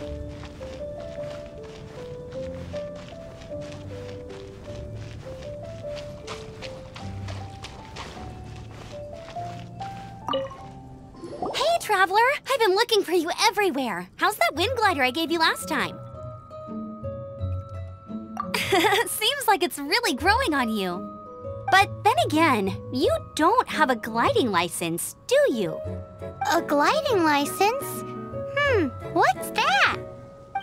Hey, Traveler! I've been looking for you everywhere. How's that wind glider I gave you last time? Seems like it's really growing on you. But then again, you don't have a gliding license, do you? A gliding license? What's that?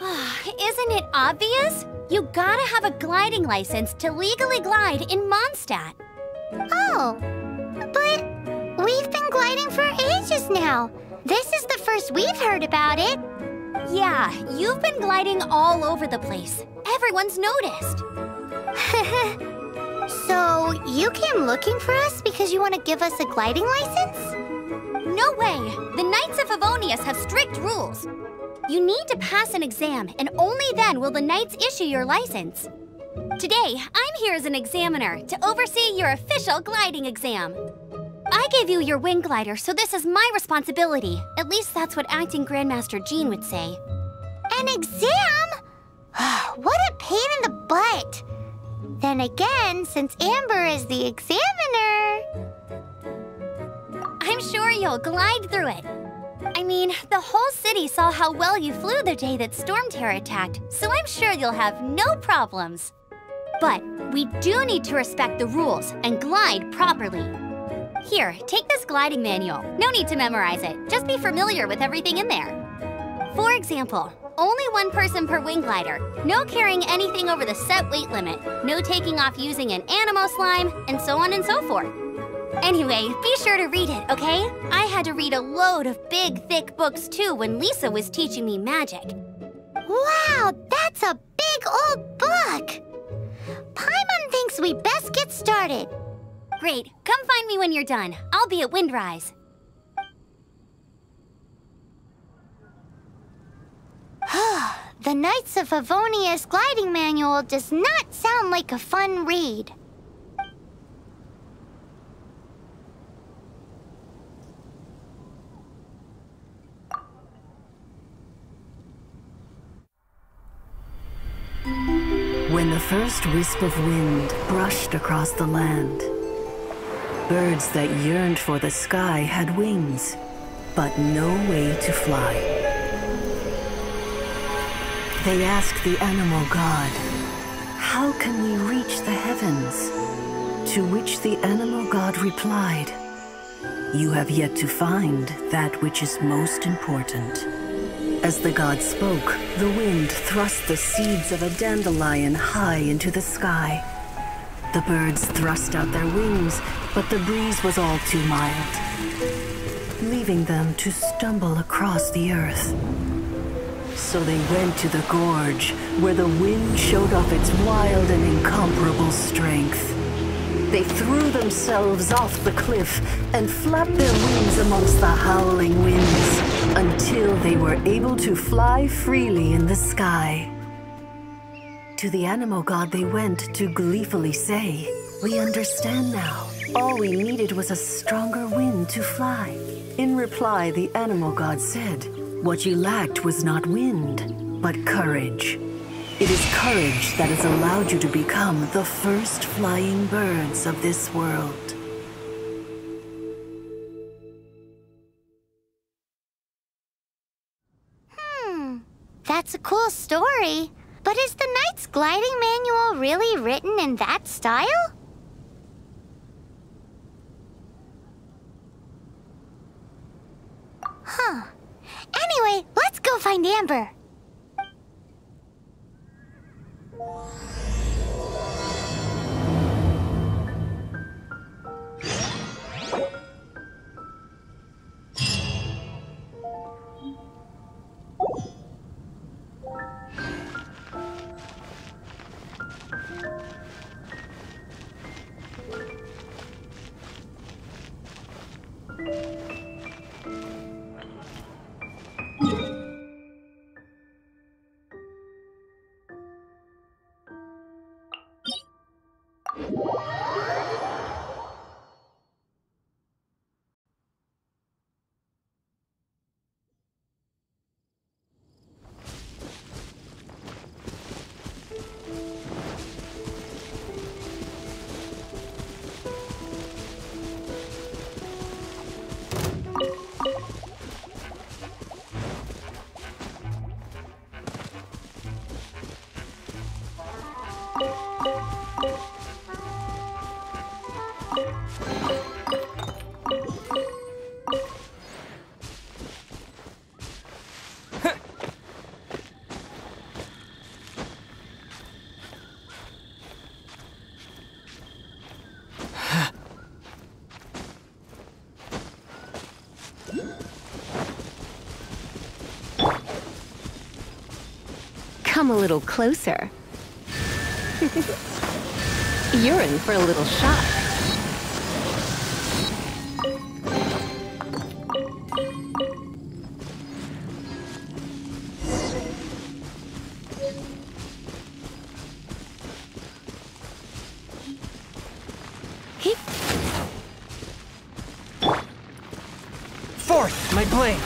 Isn't it obvious? You gotta have a gliding license to legally glide in Mondstadt. Oh, but we've been gliding for ages now. This is the first we've heard about it. Yeah, you've been gliding all over the place. Everyone's noticed. So, you came looking for us because you want to give us a gliding license? No way! The Knights of Favonius have strict rules. You need to pass an exam, and only then will the Knights issue your license. Today, I'm here as an examiner to oversee your official gliding exam. I gave you your wing glider, so this is my responsibility. At least that's what Acting Grandmaster Jean would say. An exam? What a pain in the butt! Then again, since Amber is the examiner... I'm sure you'll glide through it. I mean, the whole city saw how well you flew the day that Storm Terror attacked, so I'm sure you'll have no problems. But we do need to respect the rules and glide properly. Here, take this gliding manual. No need to memorize it. Just be familiar with everything in there. For example, only one person per wing glider, no carrying anything over the set weight limit, no taking off using an animo slime, and so on and so forth. Anyway, be sure to read it, okay? I had to read a load of big, thick books too when Lisa was teaching me magic. Wow, that's a big old book! Paimon thinks we best get started. Great, come find me when you're done. I'll be at Windrise. The Knights of Favonius gliding manual does not sound like a fun read. When the first wisp of wind brushed across the land, birds that yearned for the sky had wings, but no way to fly. They asked the animal god, "How can we reach the heavens?" To which the animal god replied, "You have yet to find that which is most important." As the god spoke, the wind thrust the seeds of a dandelion high into the sky. The birds thrust out their wings, but the breeze was all too mild, leaving them to stumble across the earth. So they went to the gorge, where the wind showed off its wild and incomparable strength. They threw themselves off the cliff and flapped their wings amongst the howling winds until they were able to fly freely in the sky. To the animal god they went to gleefully say, "We understand now. All we needed was a stronger wind to fly." In reply, the animal god said, "What you lacked was not wind, but courage. It is courage that has allowed you to become the first flying birds of this world." That's a cool story. But is the Knight's gliding manual really written in that style? Anyway, let's go find Amber. Come a little closer. You're in for a little shock. Forth, my blade!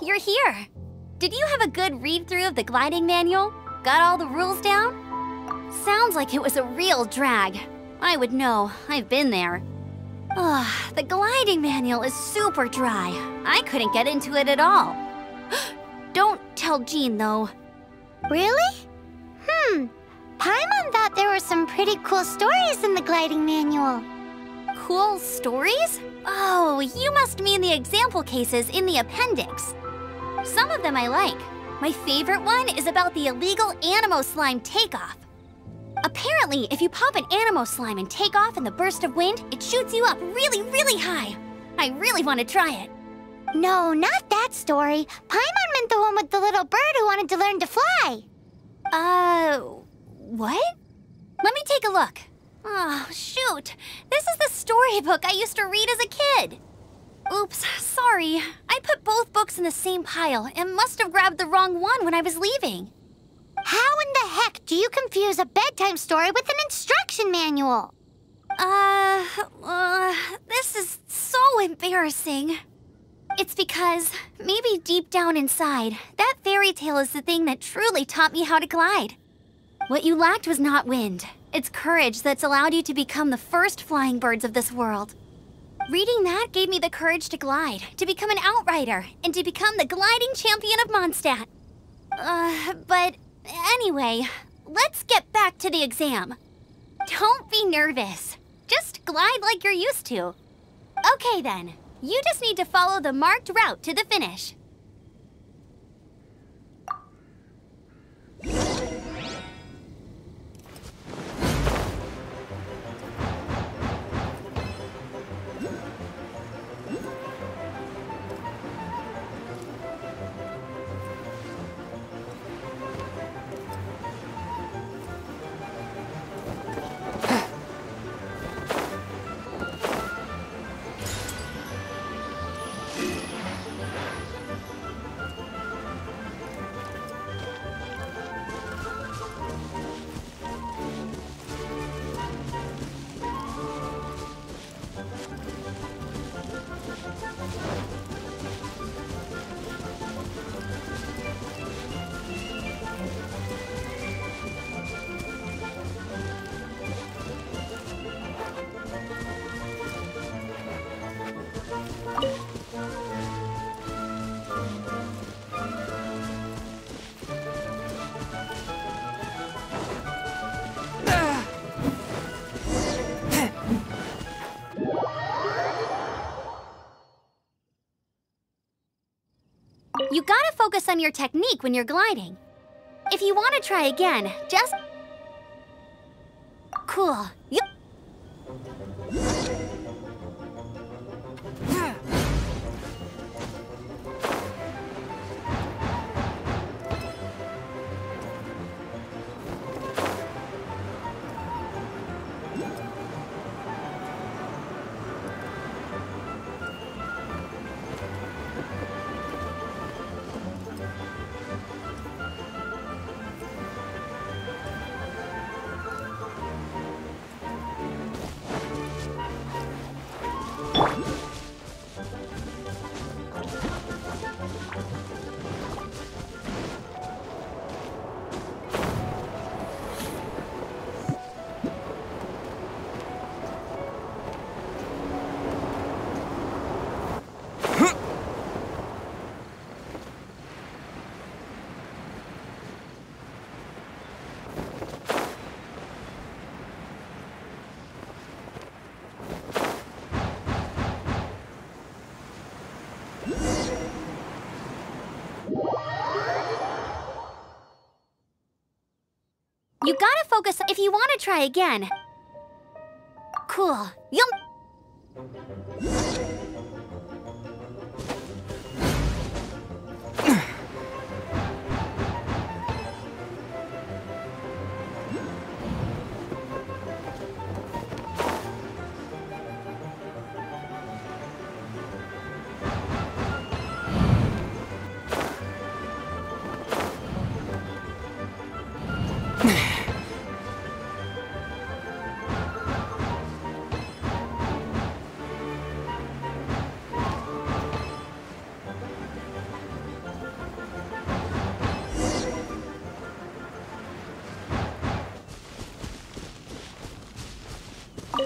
You're here! Did you have a good read-through of the gliding manual? Got all the rules down? Sounds like it was a real drag. I would know. I've been there. Ugh, the gliding manual is super dry. I couldn't get into it at all. Don't tell Jean, though. Really? Paimon thought there were some pretty cool stories in the gliding manual. Cool stories? Oh, you must mean the example cases in the appendix. Some of them I like. My favorite one is about the illegal Animo slime takeoff. Apparently, if you pop an Animo slime and take off in the burst of wind, it shoots you up really, really high. I really want to try it. No, not that story. Paimon meant the one with the little bird who wanted to learn to fly. What? Let me take a look. Oh, shoot. This is the storybook I used to read as a kid. Oops, sorry. I put both books in the same pile and must have grabbed the wrong one when I was leaving. How in the heck do you confuse a bedtime story with an instruction manual? This is so embarrassing. It's because, maybe deep down inside, that fairy tale is the thing that truly taught me how to glide. What you lacked was not wind. It's courage that's allowed you to become the first flying birds of this world. Reading that gave me the courage to glide, to become an outrider, and to become the gliding champion of Mondstadt. But anyway, let's get back to the exam. Don't be nervous. Just glide like you're used to. Okay then, you just need to follow the marked route to the finish. You gotta focus on your technique when you're gliding. If you want to try again, just... Cool. You gotta focus if you want to try again. Cool. You'll...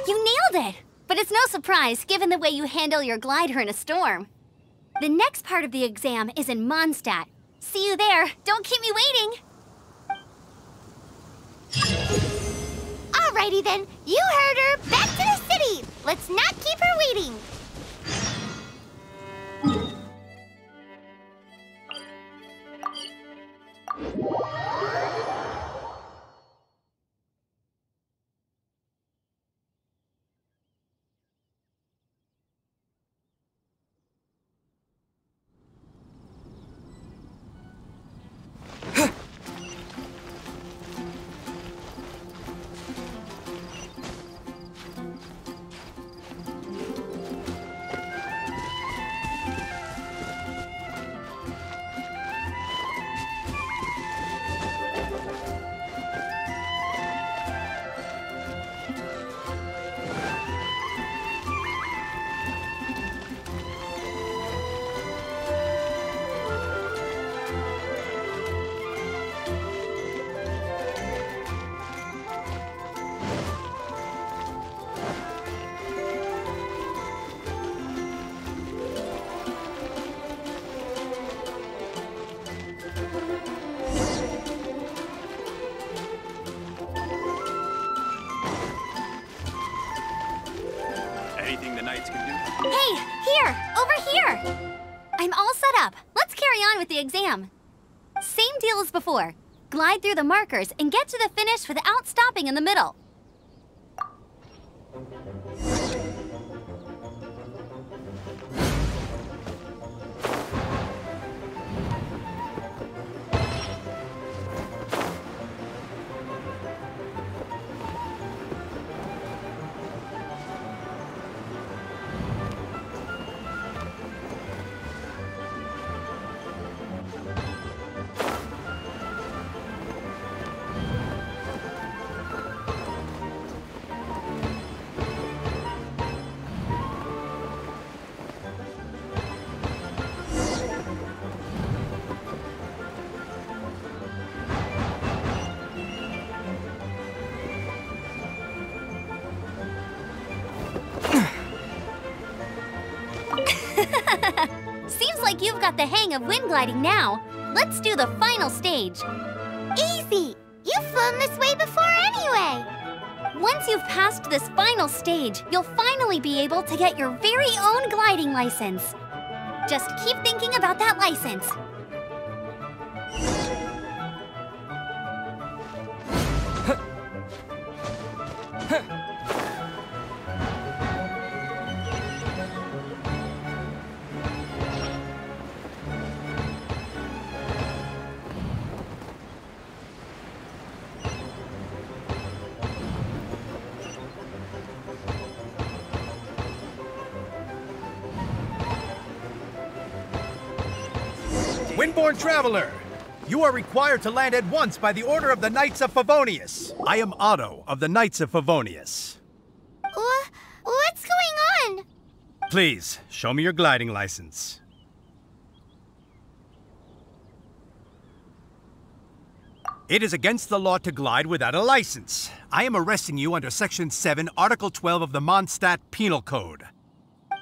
You nailed it! But it's no surprise, given the way you handle your glider in a storm. The next part of the exam is in Mondstadt. See you there. Don't keep me waiting! Alrighty then, you heard her. Back to the city. Let's not keep her waiting. Anything the knights can do? Hey, here! Over here! I'm all set up. Let's carry on with the exam. Same deal as before. Glide through the markers and get to the finish without stopping in the middle. Seems like you've got the hang of wind gliding now. Let's do the final stage. Easy. You've flown this way before anyway. Once you've passed this final stage, you'll finally be able to get your very own gliding license. Just keep thinking about that license. Windborne Traveler, you are required to land at once by the order of the Knights of Favonius. I am Otto of the Knights of Favonius. What's going on? Please, show me your gliding license. It is against the law to glide without a license. I am arresting you under Section 7, Article 12 of the Mondstadt Penal Code.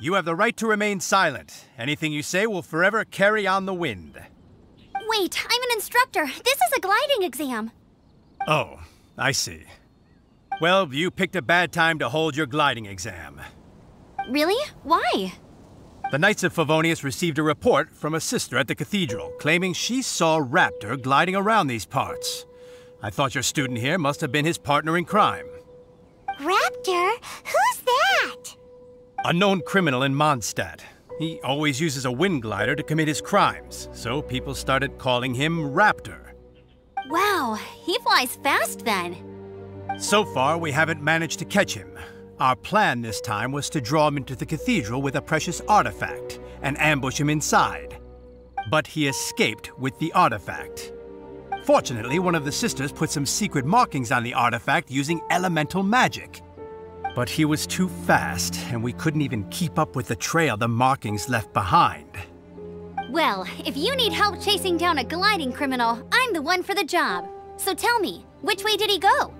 You have the right to remain silent. Anything you say will forever carry on the wind. Wait, I'm an instructor. This is a gliding exam. Oh, I see. Well, you picked a bad time to hold your gliding exam. Really? Why? The Knights of Favonius received a report from a sister at the cathedral claiming she saw Raptor gliding around these parts. I thought your student here must have been his partner in crime. Raptor? Who's that? A known criminal in Mondstadt. He always uses a wind glider to commit his crimes, so people started calling him Raptor. Wow, he flies fast then. So far, we haven't managed to catch him. Our plan this time was to draw him into the cathedral with a precious artifact and ambush him inside. But he escaped with the artifact. Fortunately, one of the sisters put some secret markings on the artifact using elemental magic. But he was too fast, and we couldn't even keep up with the trail the markings left behind. Well, if you need help chasing down a gliding criminal, I'm the one for the job. So tell me, which way did he go?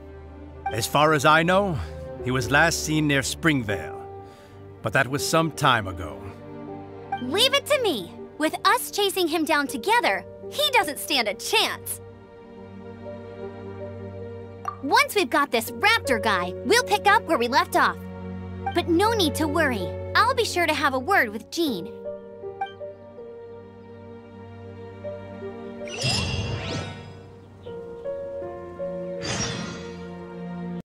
As far as I know, he was last seen near Springvale. But that was some time ago. Leave it to me. With us chasing him down together, he doesn't stand a chance. Once we've got this Raptor guy, we'll pick up where we left off. But no need to worry. I'll be sure to have a word with Jean.